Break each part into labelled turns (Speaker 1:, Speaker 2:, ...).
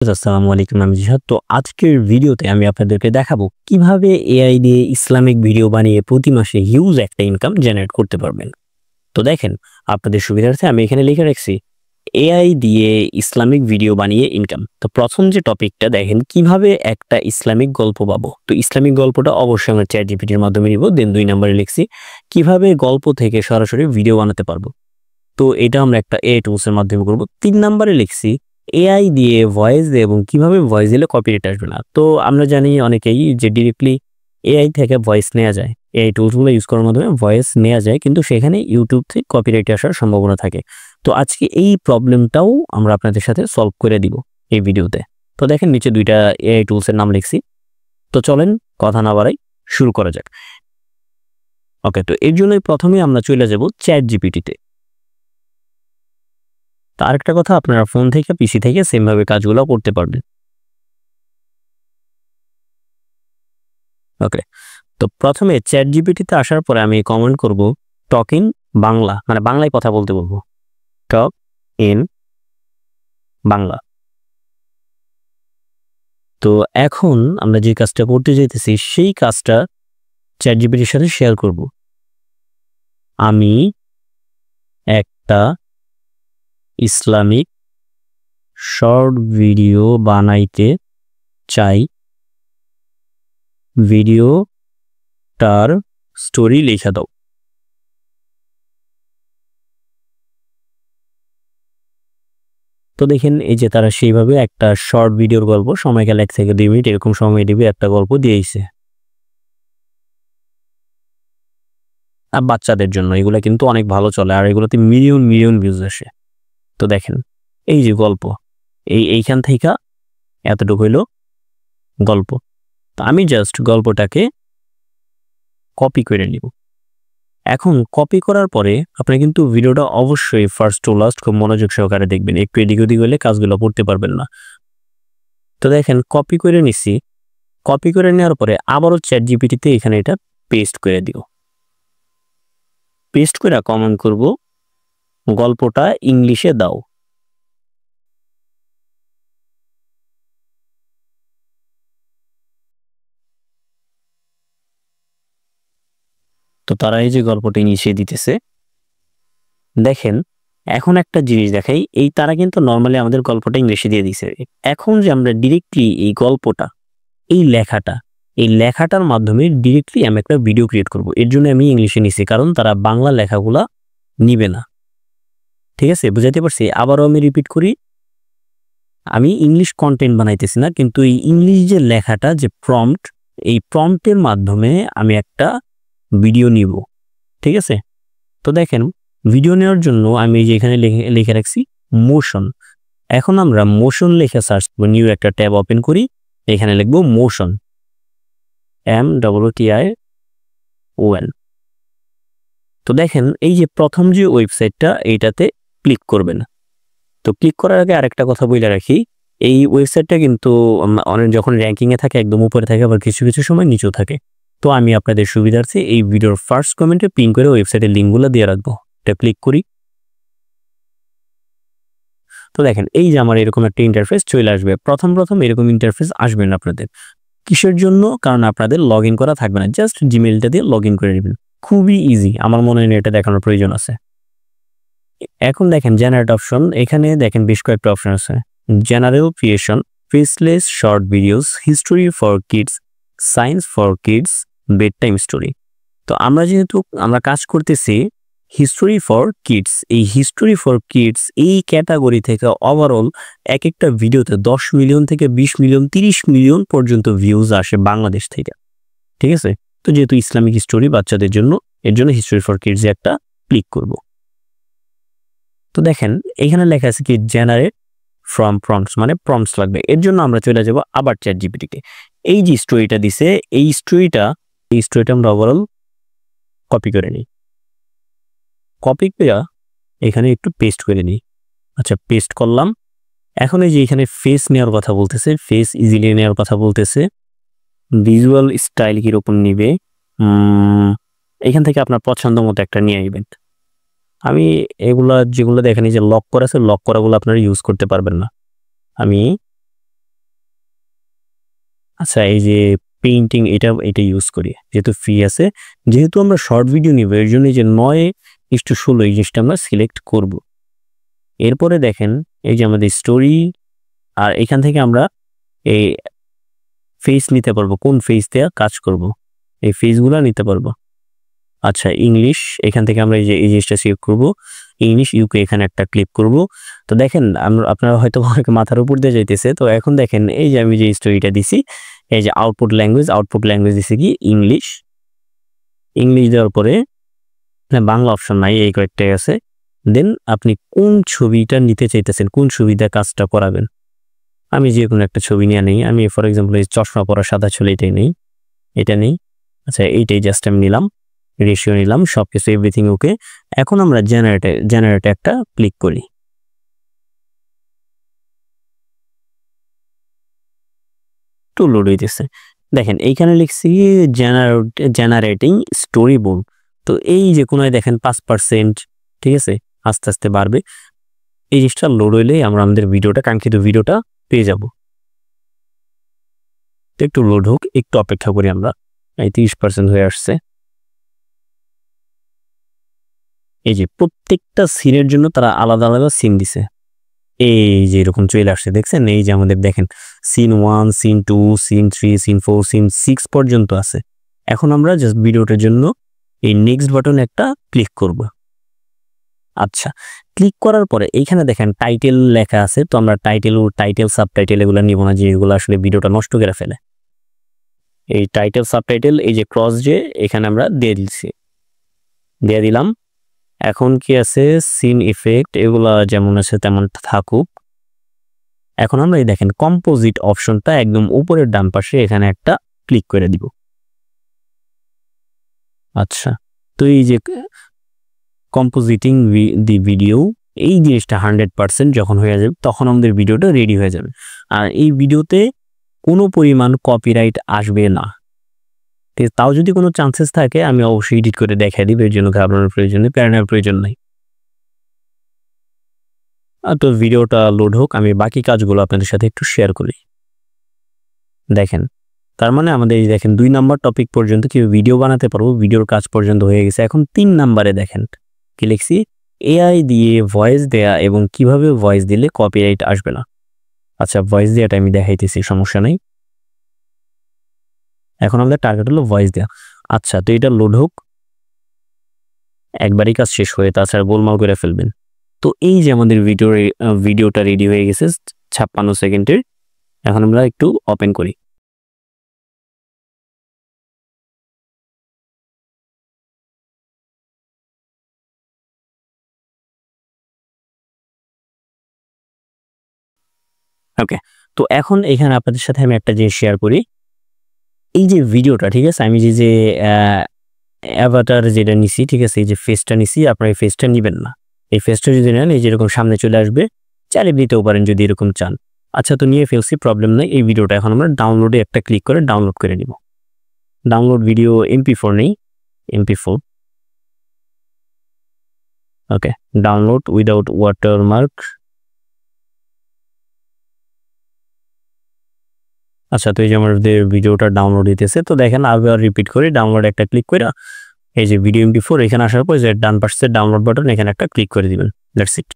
Speaker 1: আসসালামু আলাইকুম, আমি জিহাদ। তো আজকের ভিডিওতে আমি আপনাদেরকে দেখাবো কিভাবে এআই দিয়ে ইসলামিক ভিডিও বানিয়ে প্রতি মাসে হিউজ একটা ইনকাম জেনারেট করতে পারবেন। তো দেখেন, আপনাদের সুবিধার্থে আমি এখানে লিখে রাখছি এআই দিয়ে ইসলামিক ভিডিও বানিয়ে ইনকাম। তো প্রথম যে টপিকটা দেখেন, কিভাবে একটা ইসলামিক গল্প পাবো। তো ইসলামিক গল্পটা অবশ্যই আমরা চ্যাট জিপিটির মাধ্যমে নিব। দেন 2 নম্বরে লিখছি কিভাবে গল্প থেকে সরাসরি ভিডিও বানাতে পারবো। তো এটা আমরা একটা এআই টুলসের মাধ্যমে করব। 3 নম্বরে লিখছি এআই দিয়ে ভয়েস দিয়ে এবং কিভাবে ভয়েস দিলে কপিরাইট আসবে না। তো আমরা জানি অনেকেই যে ডিরেক্টলি এআই থেকে ভয়েস নেওয়া যায়, এআই টুলসগুলো ইউজ করার মাধ্যমে ভয়েস নেওয়া যায়, কিন্তু সেখানে ইউটিউব থেকে কপিরাইট আসার সম্ভাবনা থাকে। তো আজকে এই প্রবলেমটাও আমরা আপনাদের সাথে সলভ করে দিব এই ভিডিওতে। তো দেখেন, নিচে 2টা এআই টুলসের নাম লিখছি। তো চলেন কথা না বাড়াই, শুরু করা যাক। ওকে, তো এর জন্যই প্রথমে আমরা চলে যাব চ্যাট জিপিটিতে। তো আরেকটা কথা, আপনারা ফোন থেকে পিসি থেকে সেম ভাবে কাজগুলো করতে পারবেন। ওকে, তো প্রথমে চ্যাট জিপিটিতে আসার পরে আমি কমেন্ট করব টক ইন বাংলা, মানে বাংলায় কথা বলতে বলবো, টক ইন বাংলা। তো এখন আমরা যে কাজটা করতে চাইতেছি সেই কাজটা চ্যাট জিপিটির সাথে শেয়ার করব। আমি একটা ইসলামিক শর্ট ভিডিও বানাইতে চাই, ভিডিওটার স্টোরি লিখে দাও। তো দেখেন, এই যে তারা সেইভাবে একটা শর্ট ভিডিওর গল্প, সময়কাল 1 থেকে 2 মিনিট এরকম সময় দিবে, একটা গল্প দিয়েছে আর বাচ্চাদের জন্য। এগুলা কিন্তু অনেক ভালো চলে, আর এগুলোতে মিলিয়ন মিলিয়ন ভিউজ আসে। তো দেখেন, এই যে গল্প, এইখান থেকে এতটুকু হইলো গল্প। তো আমি জাস্ট গল্পটাকে কপি করে নিব। এখন কপি করার পরে আপনি কিন্তু ভিডিওটা অবশ্যই ফার্স্ট টু লাস্ট খুব মনোযোগ সহকারে দেখবেন, একটু এদিক ওদিক হলে কাজগুলো করতে পারবেন না। তো দেখেন, কপি করে নিছি। কপি করে নেওয়ার পরে আবারও চ্যাট জিপিটিতে এখানে এটা পেস্ট করে দিও। পেস্ট করে কমেন্ট করব গল্পটা ইংলিশে দাও। তো তারা এই যে গল্পটা ইংলিশে দিতেছে। দেখেন, এখন একটা জিনিস দেখাই, এই তারা কিন্তু নর্মালি আমাদের গল্পটা ইংলিশে দিয়ে দিছে। এখন যে আমরা ডিরেক্টলি এই গল্পটা, এই লেখাটার মাধ্যমে ডিরেক্টলি আমি একটা ভিডিও ক্রিয়েট করব। এর জন্য আমি ইংলিশে নিছি, কারণ তারা বাংলা লেখাগুলা নিবে না। ঠিক আছে, বুঝাইতে পারছি? আবারও আমি রিপিট করি, আমি ইংলিশ কন্টেন্ট বানাইতেছি না, কিন্তু এই ইংলিশ যে লেখাটা, যে প্রম্পট, এই প্রম্পটের মাধ্যমে আমি একটা ভিডিও নিব। ঠিক আছে, তো দেখেন, ভিডিও নেওয়ার জন্য আমি যে এখানে লিখে রাখছি মোশন। এখন আমরা মোশন লিখে সার্চ করব, নিউ একটা ট্যাব ওপেন করি, এখানে লিখব মোশন, MOOTION। তো দেখেন, এই যে প্রথম যে ওয়েবসাইটটা, এইটাতে ক্লিক করবেন। তো ক্লিক করার আগে আরেকটা কথা বলে রাখি, এই ওয়েবসাইটটা কিন্তু অনেক যখন র্যাঙ্কিংয়ে থাকে একদম উপরে থাকে, আবার কিছু কিছু সময় নিচেও থাকে। তো আমি আপনাদের সুবিধার্থে এই ভিডিওর ফার্স্ট কমেন্টে পিন করে ওয়েবসাইটের লিঙ্কগুলো দিয়ে রাখবো। এটা ক্লিক করি। তো দেখেন, এই যে আমার এরকম একটা ইন্টারফেস চলে আসবে। প্রথম এরকম ইন্টারফেস আসবে না আপনাদের। কিসের জন্য? কারণ আপনাদের লগ ইন করা থাকবে না, জাস্ট জিমেইলটা দিয়ে লগ ইন করে নেবেন। খুবই ইজি, আমার মনে হয় এটা দেখানোর প্রয়োজন আছে। এখন দেখেন জেনারেট অপশন, এখানে দেখেন বেশ কয়েকটা অপশন আছে। General creation, faceless short videos, history for kids, science for kids, bed time story. তো আমরা যেহেতু আমরা কাজ করতেছি হিস্টোরি ফর কিডস, এই হিস্টোরি ফর কিডস এই ক্যাটাগরি থেকে ওভারঅল এক একটা ভিডিওতে 10 মিলিয়ন থেকে 20 মিলিয়ন 30 মিলিয়ন পর্যন্ত ভিউজ আসে বাংলাদেশ থেকে। ঠিক আছে, তো যেহেতু ইসলামিক স্টোরি বাচ্চাদের জন্য, এর জন্য হিস্টোরি ফর কিডস একটা ক্লিক করব। তো দেখেন, এখানে লেখা আছে কি জেনারেট ফ্রম প্রম্পটস, মানে প্রম্পটস লাগবে। এর জন্য আমরা চলে যাব আবার চ্যাট জিপিটিতে। এই যে স্টোরিটা দিছে, এই স্টোরিটা আমরা ওভারঅল কপি করে নিই। কপি করে এখানে একটু পেস্ট করে নিই। আচ্ছা, পেস্ট করলাম। এখন এই যে এখানে ফেস নেওয়ার কথা বলতেছে, ফেস ইজিলি নেওয়ার কথা বলতেছে, ভিজুয়াল স্টাইল কিরকম নিবে, এখান থেকে আপনার পছন্দ মতো একটা নিয়ে আসবেন। আমি এগুলা যেগুলো দেখেন, এই যে লক করা আছে, লক করাগুলো আপনারা ইউজ করতে পারবেন না। আমি আচ্ছা এই যে পেইন্টিং এটা ইউজ করি যেহেতু ফ্রি আছে, যেহেতু আমরা শর্ট ভিডিও নিব এর জন্য যে 9:16 এই জিনিসটা আমরা সিলেক্ট করব। এরপরে দেখেন এই যে আমাদের স্টোরি, আর এখান থেকে আমরা এই ফেস নিতে পারবো, কোন ফেস দিয়ে কাজ করব এই ফেসগুলো নিতে পারবো। আচ্ছা ইংলিশ, এখান থেকে আমরা এই জিনিসটা সিলেক্ট করব, ইংলিশ ইউকে এখানে একটা ক্লিক করব। তো দেখেন আপনারা হয়তো অনেক মাথার উপর দিয়ে যাইতেছে। তো এখন দেখেন এই যে আমি যে স্টোরিটা দিছি, এই যে আউটপুট ল্যাঙ্গুয়েজ দিছি কি ইংলিশ দেওয়ার পরে বাংলা অপশন নাই, এই কয়েকটাই আছে। দেন আপনি কোন ছবিটা নিতে চাইতেছেন, কোন ছবিটা কাজটা করাবেন। আমি যে কোনো একটা ছবি নিয়ে নেই, আমি ফর এক্সাম্পল এই চশমা পরা সাদা ছেলে এটাই নেই, এটা নেই। আচ্ছা এইটাই জাস্ট আমি নিলাম, রেশিও নিলাম, সবকিছু এভরিথিং ওকে। এখন আমরা জেনারেটে একটা ক্লিক করি। একটু লোড হইতেছে। দেখেন এইখানে লিখছি জেনারেটিং স্টোরি বোর্ড। তো এই যে কোনায় দেখেন 5%, ঠিক আছে, আস্তে আস্তে বাড়বে। এই জিনিসটা লোড হইলেই আমরা আমাদের কাঙ্ক্ষিত ভিডিওটা পেয়ে যাব। তো একটু লোড হোক, একটু অপেক্ষা করি আমরা। এই 30% হয়ে আসছে। এই যে প্রত্যেকটা সিনের জন্য তারা আলাদা আলাদা সিন দিছে। এই যে এরকম চলে আসছে দেখছেন, এই যে আমাদের দেখেন scene 1, scene 2, scene 3, scene 4, scene 6 পর্যন্ত আছে। এখন আমরা জাস্ট ভিডিওটার জন্য এই নেক্সট বাটনে একটা ক্লিক করব। আচ্ছা ক্লিক করার পরে এইখানে দেখেন টাইটেল লেখা আছে। তো আমরা টাইটেল সাবটাইটেল এগুলো নিব না, যে এগুলো আসলে ভিডিওটা নষ্ট করে ফেলে। এই টাইটেল সাবটাইটেল এই যে ক্রস যে এখানে আমরা দিয়ে দিলাম। এখন কি আছে সিন ইফেক্ট, এগুলা যেমন আছে তেমন থাকুক। এখন আমরা এই দেখেন কম্পোজিট অপশনটা একদম উপরের ডান পাশে, এখানে একটা ক্লিক করে দিব। আচ্ছা তো এই যে কম্পোজিটিং দি ভিডিও, এই জিনিসটা 100% যখন হয়ে যাবে তখন আমাদের ভিডিওটা রেডি হয়ে যাবে। আর এই ভিডিওতে কোনো পরিমাণ কপিরাইট আসবে না। তাও যদি কোনো চান্সেস থাকে আমি অবশ্যই এডিট করে দেখাই দিব, এর জন্য ঘাবড়ানোর প্রয়োজন নেই, প্যারানোর প্রয়োজন নাই। তো ভিডিওটা লোড হোক, আমি বাকি কাজগুলো আপনাদের সাথে একটু শেয়ার করি। দেখেন তার মানে আমাদের এই দেখেন 2 নাম্বার টপিক পর্যন্ত কি ভিডিও বানাতে পারবো, ভিডিওর কাজ পর্যন্ত হয়ে গেছে। এখন 3 নাম্বারে দেখেন কি লিখছি, এআই দিয়ে ভয়েস দেয়া এবং কিভাবে ভয়েস দিলে কপিরাইট আসবে না। আচ্ছা ভয়েস দেওয়াটা আমি দেখাইতেছি, সমস্যা নাই। এখন আমাদের টার্গেট হলো ভয়েস দেওয়া। আচ্ছা তো এটা লোড হোক, একবারই কাজ শেষ হয়ে, তাছাড়া গোলমাল করে ফেলবেন। তো এই যে আমাদের ভিডিওটা রেডি হয়ে গেছে 56 সেকেন্ডের। এখন আমরা একটু ওপেন করি। ওকে, তো এখন এখানে আপনাদের সাথে আমি একটা জিনিস শেয়ার করি। এই যে ভিডিওটা, ঠিক আছে, আমি যে অ্যাভাটার যেটা নিছি, ঠিক আছে, এই যে ফেসটা নিছি, আপনারা এই ফেসটা নিবেন না। এই ফেসটা যদি নেন এই যেরকম সামনে চলে আসবে, চাইলে নিতেও পারেন যদি এরকম চান। আচ্ছা তো নিয়ে ফেলছি, প্রবলেম নাই। এই ভিডিওটা এখন আমরা ডাউনলোডে একটা ক্লিক করে ডাউনলোড করে নিব। ডাউনলোড ভিডিও MP4 নেই, MP4। ওকে, ডাউনলোড উইদাউট ওয়াটারমার্ক। আচ্ছা তো এই যে আমাদের ভিডিওটা ডাউনলোড দিতেছে। তো দেখেন আবার রিপিট করে ডাউনলোড একটা ক্লিক করে এই যে ভিডিও MP4 এখানে আসার পর যে ডান পাশে ডাউনলোড বাটন, এখানে একটা ক্লিক করে দিবেন। That's it.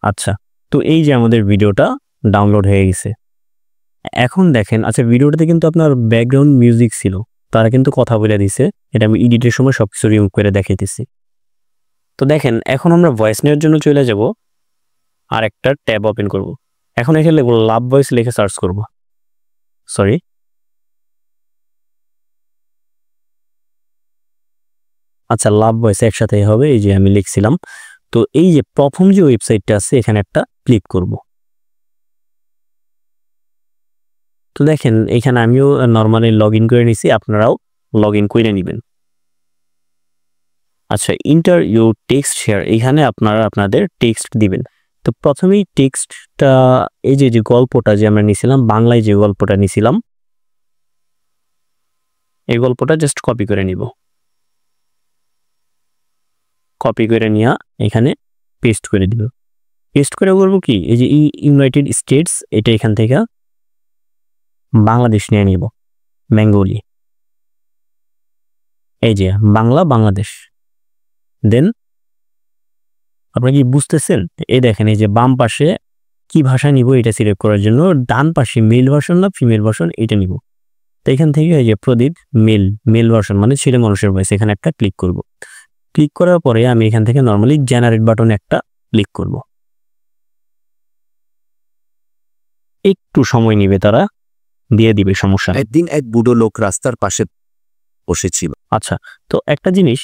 Speaker 1: আচ্ছা তো এই যে আমাদের ভিডিওটা ডাউনলোড হয়ে গেছে। এখন দেখেন, আচ্ছা ভিডিওটাতে কিন্তু আপনার ব্যাকগ্রাউন্ড মিউজিক ছিল, তারা কিন্তু কথা বলে দিছে। এটা আমি এডিটের সময় সবকিছু রিমুভ করে দেখাইতেছি। তো দেখেন এখন আমরা ভয়েস নেওয়ার জন্য চলে যাব, আর একটা ট্যাব ওপেন করব। এখন এখানে লিখব লাভ ভয়েস, লিখে সার্চ করব। সরি, আচ্ছা লাভ ভয়েস একসাথে হবে, এই যে আমি লিখছিলাম। তো এই যে প্রথম যে ওয়েবসাইটটা আছে এখানে একটা ক্লিক করব। তো দেখেন এখানে আমিও নর্মালি লগ ইন করে নিছি, আপনারাও লগ ইন করে নেবেন। আচ্ছা ইন্টার ইউর টেক্সট শেয়ার, এখানে আপনারা আপনাদের টেক্সট দিবেন। তো প্রথমেই টেক্সটটা এই যে গল্পটা যে আমরা নিছিলাম, বাংলায় যে গল্পটা নিছিলাম, এই গল্পটা জাস্ট কপি করে নিব। কপি করে নিয়ে এখানে পেস্ট করে দিব। পেস্ট করে করবো কি, এই যে ইউনাইটেড স্টেটস, এটা এখান থেকে বাংলাদেশ নিয়ে নিব, বেঙ্গলি, এই যে বাংলা বাংলাদেশ। দেন আপনারা কি বুঝতেছেন, এই দেখেন এই যে বাম পাশে কি ভাষা নিব এটা সিলেক্ট করার জন্য, ডান পাশে মেল ভার্সন না ফিমেল ভার্সন এটা নিব। তো এখান থেকে এই যে প্রদীপ মেল ভার্সন মানে ছেলে মানুষের ভয়েস, এখানে একটা ক্লিক করব। ক্লিক করার পরে আমি এখান থেকে নর্মালি জেনারেট বাটনে একটা ক্লিক করব। একটু সময় নিবে, তারা দিয়ে দিবে, সমস্যা নেই।
Speaker 2: একদিন এক বুড়ো লোক রাস্তার পাশে বসেছিল।
Speaker 1: আচ্ছা, তো একটা জিনিস,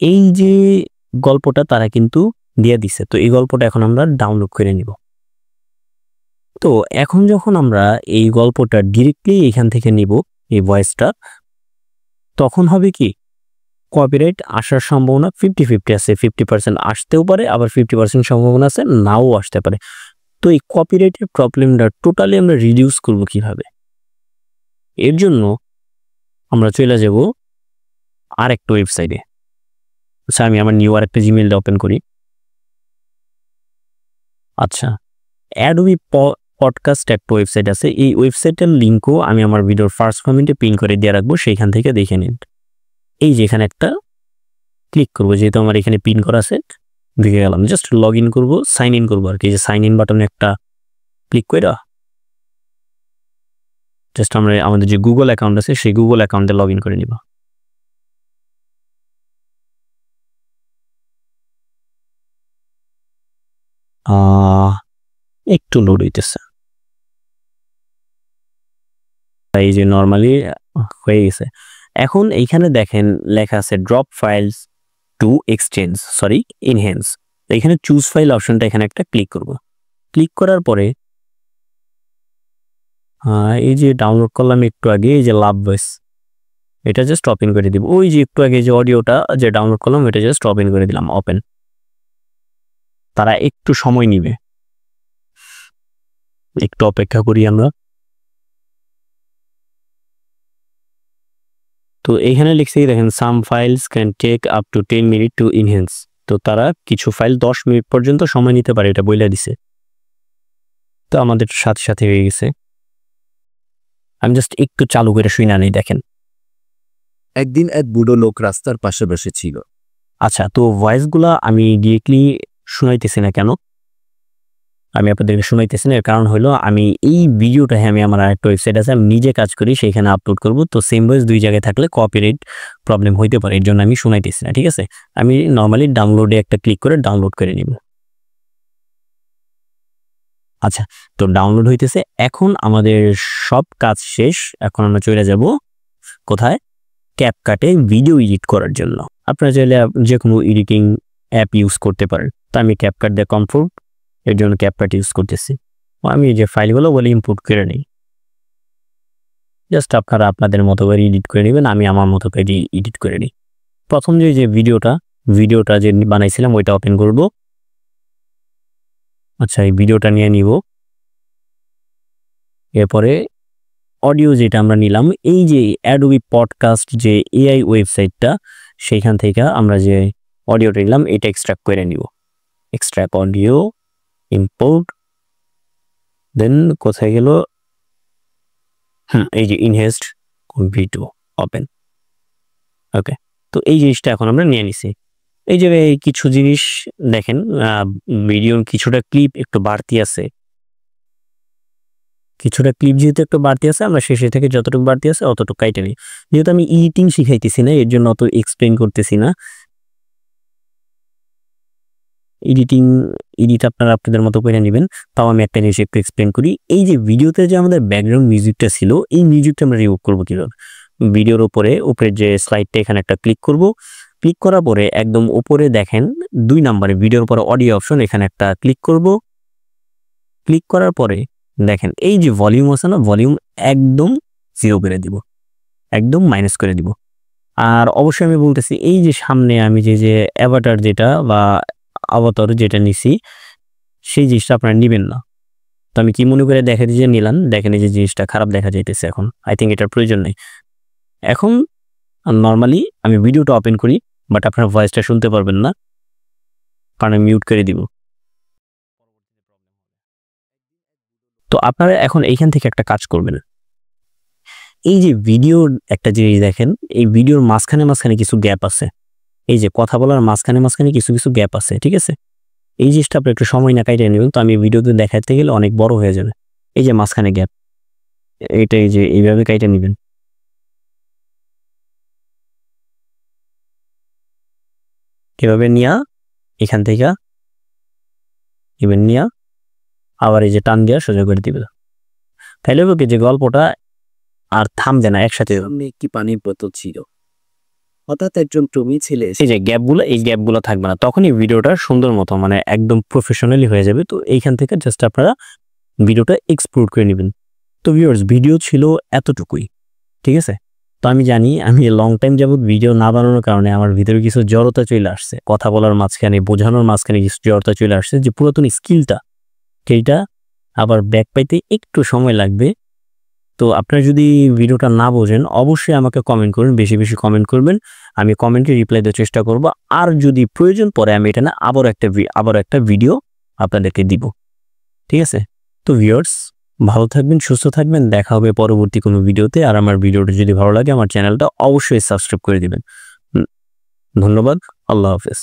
Speaker 1: এই যে গল্পটা তারা কিন্তু দিয়ে দিছে, তো এই গল্পটা এখন আমরা ডাউনলোড করে নিব। তো এখন যখন আমরা এই গল্পটা ডিরেক্টলি এখান থেকে নিব, এই ভয়েসটা, তখন হবে কি, কপিরাইট আসার সম্ভাবনা 50-50 আছে। 50% আসতেও পারে, আবার 50% সম্ভাবনা আছে নাও আসতে পারে। তো এই কপিরাইটের প্রবলেমটা টোটালি আমরা রিডিউস করব কিভাবে? এর জন্য আমরা চলে যাব আরেকটা ওয়েবসাইটে। আচ্ছা, আমি আমার নিউ আরেকটা জিমেইলটা ওপেন করি। আচ্ছা, অ্যাডোবি পডকাস্ট একটা ওয়েবসাইট আছে, এই ওয়েবসাইটের লিঙ্কও আমি আমার ভিডিওর ফার্স্ট কমেন্টে পিন করে দিয়ে রাখবো, সেইখান থেকে দেখে নিন। এই যে এখানে একটা ক্লিক করবো, যেহেতু আমার এখানে পিন করা আছে, দেখে গেলাম। জাস্ট লগ ইন করবো, সাইন ইন করবো আর কি। যে সাইন ইন বাটনে একটা ক্লিক করে জাস্ট আমরা আমাদের যে গুগল অ্যাকাউন্ট আছে সেই গুগল অ্যাকাউন্টে লগ ইন করে নিব। একটু লোড হইতেছে, এই যে নর্মালি হয়ে গেছে। এখন এইখানে দেখেন লেখা আছে drop files two exchange, sorry enhance. এখানে চুজ ফাইল অপশনটা এখানে একটা ক্লিক করব। ক্লিক করার পরে এই যে ডাউনলোড করলাম একটু আগে, এই যে লাভ ভয়েস, এটা জাস্ট ওপেন করে দিব। ওই যে একটু আগে যে অডিওটা যে ডাউনলোড করলাম এটা জাস্ট ওপেন করে দিলাম, ওপেন। তারা একটু সময় নিবে, একটু অপেক্ষা করি আমরা। তো এইখানে লিখছে দেখেন some files can take up to 10 minute to enhance. তো তারা কিছু ফাইল 10 মিনিট পর্যন্ত সময় নিতে পারে, এটা বইলা দিছে। তো আমাদের সাথে সাথে হয়ে গেছে। আমি জাস্ট একটু চালু করে শুই না নেই, দেখেন।
Speaker 2: একদিন এক বুড়ো লোক রাস্তার পাশে বসেছিল।
Speaker 1: আচ্ছা, তো ভয়েসগুলা আমি ডিরেক্টলি শুনাইতেছি না কেন? আমি আপনাদেরকে শুনাইতেছি না, এর কারণ হলো আমি এই ভিডিওটা আমি আমার আরেকটা ওয়েবসাইট আছে, আমি নিজে কাজ করি, সেইখানে আপলোড করব। তো সেম ভয়েস দুই জায়গায় থাকলে কপিরাইট প্রবলেম হইতে পারে, এর জন্য আমি শুনাইতেছি না, ঠিক আছে? আমি নর্মালি ডাউনলোডে একটা ক্লিক করে ডাউনলোড করে নিব। আচ্ছা, তো ডাউনলোড হইতেছে। এখন আমাদের সব কাজ শেষ। এখন আমরা চলে যাব কোথায়? ক্যাপকাটে ভিডিও এডিট করার জন্য। আপনারা চাইলে যে কোনো এডিটিং অ্যাপ ইউজ করতে পারেন। তো আমি ক্যাপকাট দিয়ে কমফোর্ট, এর জন্য ক্যাপকাট ইউজ করতেছি। আমি যে ফাইলগুলো বলে ইম্পোর্ট করে নিই, জাস্ট আপনারা আপনাদের মতো করে এডিট করে নেবেন, আমি আমার মতো করে এডিট করে নিই। প্রথম যে ভিডিওটা যে বানাইছিলাম ওইটা ওপেন করব। আচ্ছা, এই ভিডিওটা নিয়ে নিব। এরপরে অডিও যেটা আমরা নিলাম, এই যে অ্যাডোবি পডকাস্ট যে এআই ওয়েবসাইটটা, সেইখান থেকে আমরা যে অডিওটা নিলাম এটা এক্সট্রাক্ট করে নিব। এক্সট্রাক্ট অডিও, ইম্পোর্ট, দেন কোথায় গেল, এই যে ইনহেস্ট ভিডিও, ওপেন। ওকে, তো এই জিনিসটা এখন আমরা নিয়ে নিছি। এই যে কিছু জিনিস দেখেন, ভিডিওর কিছুটা ক্লিপ একটু বাড়তি আছে, যেহেতু একটু বাড়তি আছে, আমরা শেষে থেকে যতটুকু বাড়তি আছে অতটুকু কাইটে নিই। যেহেতু আমি এডিটিং শিখাইতেছি না, এর জন্য অত এক্সপ্লেন করতেছি না। এডিট আপনারা আপনাদের মতো করে নেবেন। তাও আমি একটা জিনিস একটু এক্সপ্লেন করি। এই যে ভিডিওতে যে আমাদের ব্যাকগ্রাউন্ড মিউজিকটা ছিল, এই মিউজিকটা আমরা রিমুভ করবো কিভাবে? ভিডিওর উপরে যে স্লাইডটা এখানে একটা ক্লিক করব। ক্লিক করার পরে একদম উপরে দেখেন 2 নম্বরে ভিডিওর পরে অডিও অপশন, এখানে একটা ক্লিক করব। ক্লিক করার পরে দেখেন এই যে ভলিউম আছে না, ভলিউম একদম 0 করে দিব, একদম মাইনাস করে দিব। আর অবশ্যই আমি বলতেছি, এই যে সামনে আমি যে অ্যাভাটার যেটা বা অবতার যেটা নিছি, সেই জিনিসটা আপনারা নেবেন না। তো আমি কি মনে করে দেখাতে যে নিলাম, দেখেন এই যে জিনিসটা খারাপ দেখা যাইতেছে। এখন আই থিঙ্ক এটার প্রয়োজন নেই। এখন নর্মালি আমি ভিডিওটা ওপেন করি, বাট আপনার ভয়েসটা শুনতে পারবেন না, কারণ আমি মিউট করে দিব। তো আপনারা এখন এইখান থেকে একটা কাজ করবেন, এই যে ভিডিওর একটা জিনিস দেখেন, এই ভিডিওর মাঝখানে মাঝখানে কিছু গ্যাপ আছে, এই যে কথা বলার মাঝখানে মাঝখানে কিছু কিছু গ্যাপ আছে, ঠিক আছে? এই জিনিসটা আপনি একটু সময় না কাটিয়ে নেবেন, তো আমি ভিডিওতে দেখাতে গেলে অনেক বড় হয়ে যাবে। এই যে মাঝখানে গ্যাপ, এটা এই যে এইভাবে কাটিয়ে নেবেন। এভাবে নিয়া এখান থেকে এবার নিয়া আবার এই যে টান দিয়া সোজা করে দিবে, তাইলে হবে কি যে গল্পটা আর থামবে না, একসাথে
Speaker 2: সামনে একটি পানির বোতল ছিল। হঠাৎ একজন প্রেমী ছেলে এসে
Speaker 1: এই যে গ্যাপগুলো, এই গ্যাপগুলো থাকবে না, তখনই ভিডিওটা সুন্দর মতো মানে একদম প্রফেশনালি হয়ে যাবে। তো এইখান থেকে জাস্ট আপনারা ভিডিওটা এক্সপোর্ট করে নেবেন। তো ভিউয়ার্স, ভিডিও ছিল এতটুকুই, ঠিক আছে? তো আমি জানি আমি লং টাইম যাবত ভিডিও না বানানোর কারণে আমার ভিতরে কিছু জড়তা চলে আসছে, কথা বলার মাঝখানে, বোঝানোর মাঝখানে কিছু জড়তা চলে আসছে, যে পুরাতন স্কিলটা সেইটা আবার ব্যাক পাইতে একটু সময় লাগবে। তো আপনারা যদি ভিডিওটা না বোঝেন অবশ্যই আমাকে কমেন্ট করুন, বেশি বেশি কমেন্ট করবেন, আমি কমেন্টে রিপ্লাই দেওয়ার চেষ্টা করব। আর যদি প্রয়োজন পড়ে আমি এটা না আবার একটা ভিডিও আপনাদেরকে দিব, ঠিক আছে? তো ভিউয়ার্স, ভালো থাকবেন, সুস্থ থাকবেন, দেখা হবে পরবর্তী কোনো ভিডিওতে। আর আমার ভিডিওটা যদি ভালো লাগে আমার চ্যানেলটা অবশ্যই সাবস্ক্রাইব করে দিবেন। ধন্যবাদ, আল্লাহ হাফেজ।